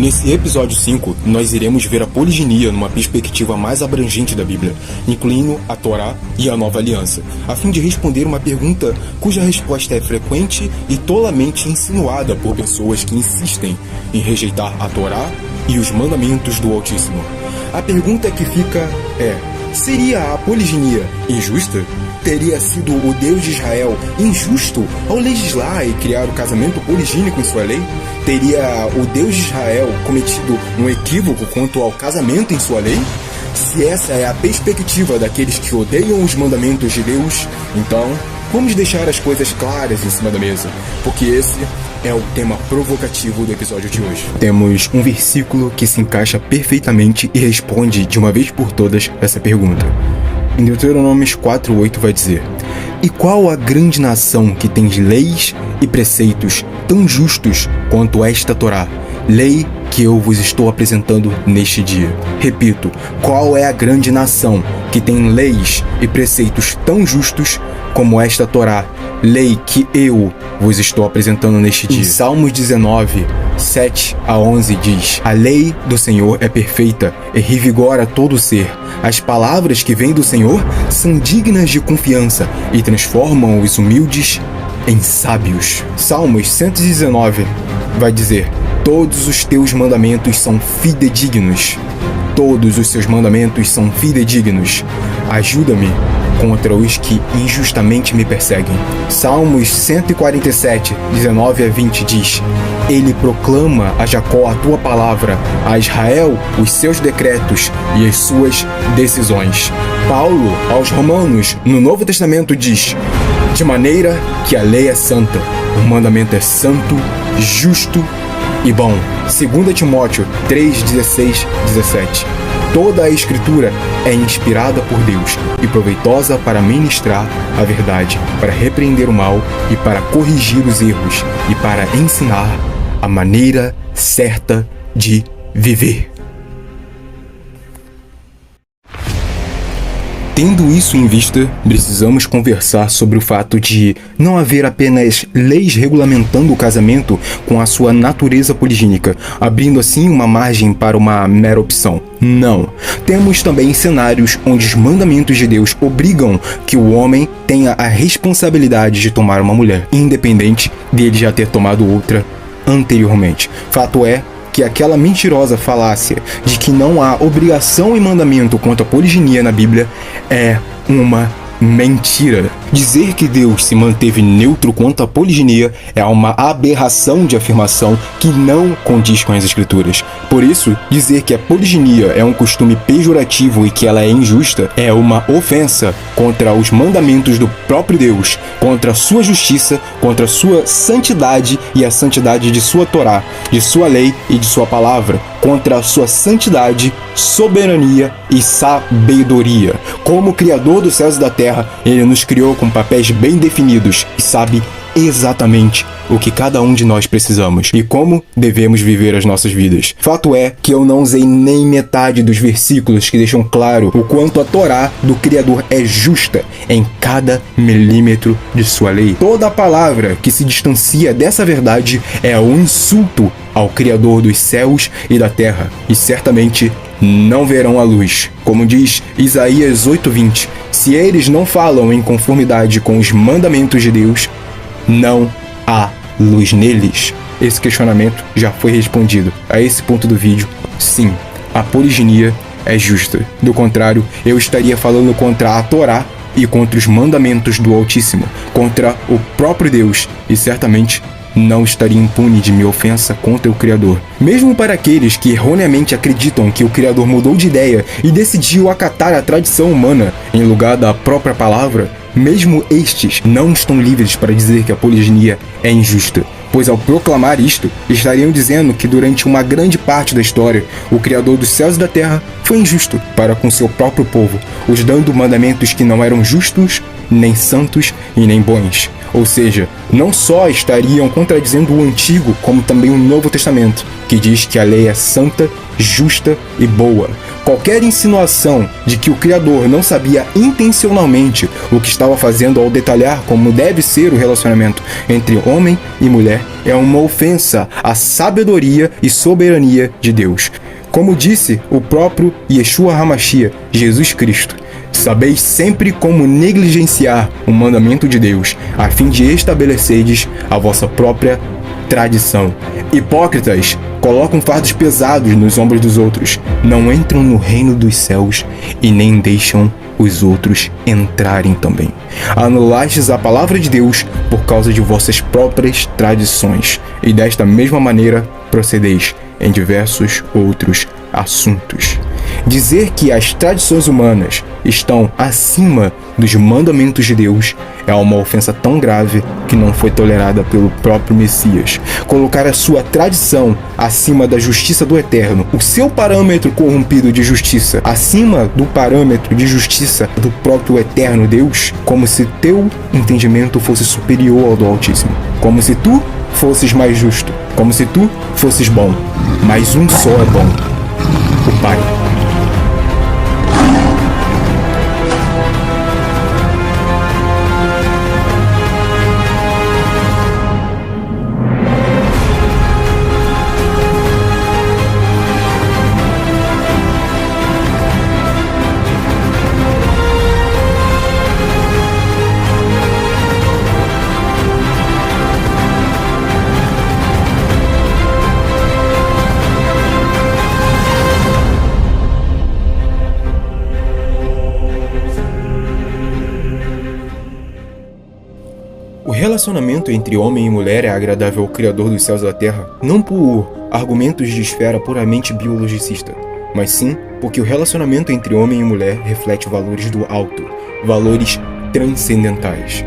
Nesse episódio 5, nós iremos ver a poliginia numa perspectiva mais abrangente da Bíblia, incluindo a Torá e a Nova Aliança, a fim de responder uma pergunta cuja resposta é frequente e tolamente insinuada por pessoas que insistem em rejeitar a Torá e os mandamentos do Altíssimo. A pergunta que fica é: seria a poliginia injusta? Teria sido o Deus de Israel injusto ao legislar e criar o casamento poligínico em sua lei? Teria o Deus de Israel cometido um equívoco quanto ao casamento em sua lei? Se essa é a perspectiva daqueles que odeiam os mandamentos de Deus, então vamos deixar as coisas claras em cima da mesa, porque esse é o tema provocativo do episódio de hoje. Temos um versículo que se encaixa perfeitamente e responde de uma vez por todas essa pergunta. Em Deuteronômio 4:8 vai dizer: "E qual a grande nação que tem leis e preceitos tão justos quanto esta Torá, lei que eu vos estou apresentando neste dia?" Repito, qual é a grande nação que tem leis e preceitos tão justos como esta Torá, lei que eu vos estou apresentando neste dia? Em Salmos 19, 7 a 11 diz: "A lei do Senhor é perfeita e revigora todo o ser. As palavras que vêm do Senhor são dignas de confiança e transformam os humildes em sábios." Salmos 119 vai dizer: "Todos os teus mandamentos são fidedignos. Todos os seus mandamentos são fidedignos. Ajuda-me contra os que injustamente me perseguem." Salmos 147, 19 a 20 diz: "Ele proclama a Jacó a tua palavra, a Israel os seus decretos e as suas decisões." Paulo, aos Romanos, no Novo Testamento diz: "De maneira que a lei é santa, o mandamento é santo, justo e bom." 2 Timóteo 3, 16, 17. "Toda a Escritura é inspirada por Deus e proveitosa para ministrar a verdade, para repreender o mal e para corrigir os erros e para ensinar a maneira certa de viver." Tendo isso em vista, precisamos conversar sobre o fato de não haver apenas leis regulamentando o casamento com a sua natureza poligínica, abrindo assim uma margem para uma mera opção. Não. Temos também cenários onde os mandamentos de Deus obrigam que o homem tenha a responsabilidade de tomar uma mulher, independente dele já ter tomado outra anteriormente. Fato é que aquela mentirosa falácia de que não há obrigação e mandamento quanto à poliginia na Bíblia é uma mentira. Dizer que Deus se manteve neutro quanto à poliginia é uma aberração de afirmação que não condiz com as Escrituras. Por isso, dizer que a poliginia é um costume pejorativo e que ela é injusta é uma ofensa contra os mandamentos do próprio Deus, contra a sua justiça, contra a sua santidade e a santidade de sua Torá, de sua lei e de sua palavra, contra a sua santidade, soberania e sabedoria. Como Criador dos céus e da terra, Ele nos criou com papéis bem definidos e sabe exatamente o que cada um de nós precisamos e como devemos viver as nossas vidas. Fato é que eu não usei nem metade dos versículos que deixam claro o quanto a Torá do Criador é justa em cada milímetro de sua lei. Toda a palavra que se distancia dessa verdade é um insulto ao Criador dos céus e da terra, e certamente não verão a luz. Como diz Isaías 8:20, se eles não falam em conformidade com os mandamentos de Deus, não há luz neles. Esse questionamento já foi respondido. A esse ponto do vídeo, sim, a poliginia é justa. Do contrário, eu estaria falando contra a Torá e contra os mandamentos do Altíssimo, contra o próprio Deus, e certamente não estaria impune de minha ofensa contra o Criador. Mesmo para aqueles que erroneamente acreditam que o Criador mudou de ideia e decidiu acatar a tradição humana em lugar da própria palavra, mesmo estes não estão livres para dizer que a poliginia é injusta, pois ao proclamar isto, estariam dizendo que durante uma grande parte da história, o Criador dos céus e da terra foi injusto para com seu próprio povo, os dando mandamentos que não eram justos, nem santos e nem bons. Ou seja, não só estariam contradizendo o Antigo, como também o Novo Testamento, que diz que a lei é santa, justa e boa. Qualquer insinuação de que o Criador não sabia intencionalmente o que estava fazendo ao detalhar como deve ser o relacionamento entre homem e mulher é uma ofensa à sabedoria e soberania de Deus. Como disse o próprio Yeshua HaMashiach, Jesus Cristo, sabeis sempre como negligenciar o mandamento de Deus, a fim de estabelecerdes a vossa própria tradição. Hipócritas, colocam fardos pesados nos ombros dos outros, não entram no reino dos céus e nem deixam os outros entrarem também. Anulastes a palavra de Deus por causa de vossas próprias tradições, e desta mesma maneira procedeis em diversos outros assuntos. Dizer que as tradições humanas estão acima dos mandamentos de Deus é uma ofensa tão grave que não foi tolerada pelo próprio Messias. Colocar a sua tradição acima da justiça do Eterno, o seu parâmetro corrompido de justiça acima do parâmetro de justiça do próprio Eterno Deus, como se teu entendimento fosse superior ao do Altíssimo, como se tu fosses mais justo, como se tu fosses bom. Mas um só é bom: o Pai. O relacionamento entre homem e mulher é agradável ao Criador dos céus e da terra, não por argumentos de esfera puramente biologicista, mas sim porque o relacionamento entre homem e mulher reflete valores do alto, valores transcendentais.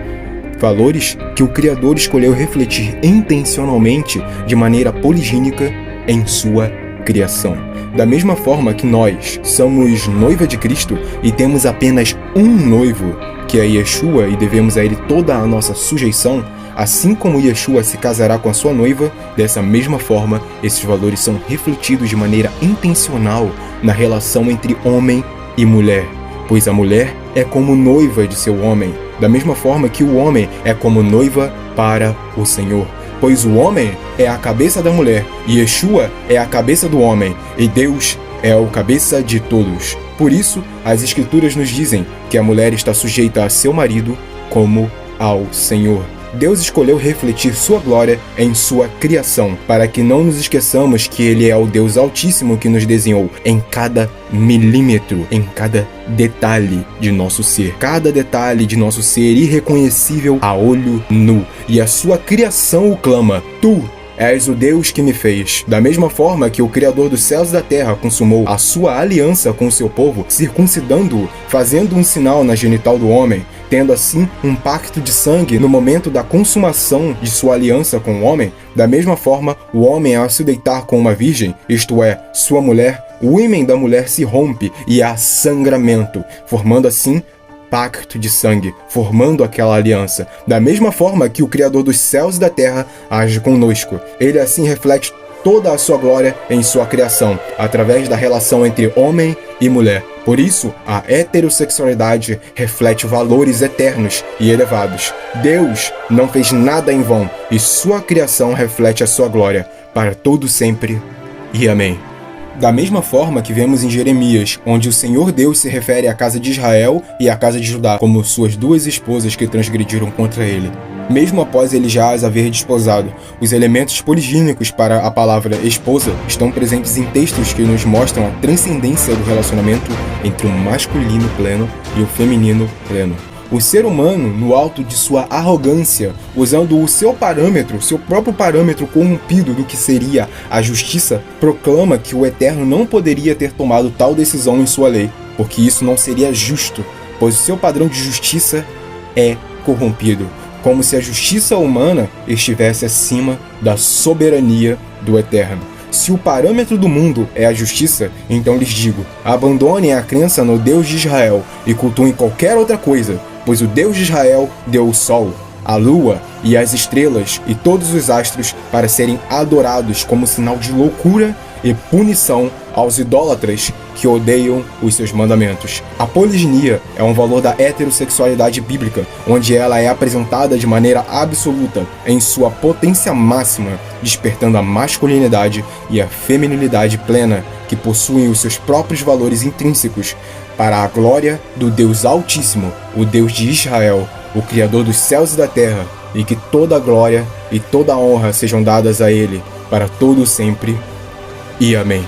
Valores que o Criador escolheu refletir intencionalmente de maneira poligínica em sua criação. Da mesma forma que nós somos noiva de Cristo e temos apenas um noivo, que é Yeshua, e devemos a ele toda a nossa sujeição, assim como Yeshua se casará com a sua noiva, dessa mesma forma, esses valores são refletidos de maneira intencional na relação entre homem e mulher, pois a mulher é como noiva de seu homem, da mesma forma que o homem é como noiva para o Senhor. Pois o homem é a cabeça da mulher, e Yeshua é a cabeça do homem, e Deus é o cabeça de todos. Por isso, as Escrituras nos dizem que a mulher está sujeita a seu marido como ao Senhor. Deus escolheu refletir sua glória em sua criação, para que não nos esqueçamos que Ele é o Deus Altíssimo que nos desenhou em cada milímetro, em cada detalhe de nosso ser. Cada detalhe de nosso ser irreconhecível a olho nu. E a sua criação o clama: Tu és o Deus que me fez. Da mesma forma que o Criador dos céus e da terra consumou a sua aliança com o seu povo, circuncidando-o, fazendo um sinal na genital do homem, tendo assim um pacto de sangue no momento da consumação de sua aliança com o homem, da mesma forma, o homem, ao se deitar com uma virgem, isto é, sua mulher, o ímen da mulher se rompe e há sangramento, formando assim pacto de sangue, formando aquela aliança. Da mesma forma que o Criador dos céus e da terra age conosco, ele assim reflete toda a sua glória em sua criação, através da relação entre homem e mulher. Por isso, a heterossexualidade reflete valores eternos e elevados. Deus não fez nada em vão, e sua criação reflete a sua glória, para todo sempre. E amém. Da mesma forma que vemos em Jeremias, onde o Senhor Deus se refere à casa de Israel e à casa de Judá como suas duas esposas que transgrediram contra ele. Mesmo após ele já as haver desposado, os elementos poligínicos para a palavra esposa estão presentes em textos que nos mostram a transcendência do relacionamento entre o masculino pleno e o feminino pleno. O ser humano, no alto de sua arrogância, usando o seu parâmetro, seu próprio parâmetro corrompido do que seria a justiça, proclama que o Eterno não poderia ter tomado tal decisão em sua lei, porque isso não seria justo, pois o seu padrão de justiça é corrompido, como se a justiça humana estivesse acima da soberania do Eterno. Se o parâmetro do mundo é a justiça, então lhes digo, abandonem a crença no Deus de Israel e cultuem qualquer outra coisa, pois o Deus de Israel deu o sol, a lua e as estrelas e todos os astros para serem adorados como sinal de loucura e punição aos idólatras que odeiam os seus mandamentos. A poliginia é um valor da heterossexualidade bíblica, onde ela é apresentada de maneira absoluta, em sua potência máxima, despertando a masculinidade e a feminilidade plena, que possuem os seus próprios valores intrínsecos, para a glória do Deus Altíssimo, o Deus de Israel, o Criador dos céus e da terra, e que toda a glória e toda a honra sejam dadas a Ele, para todo sempre. E amém.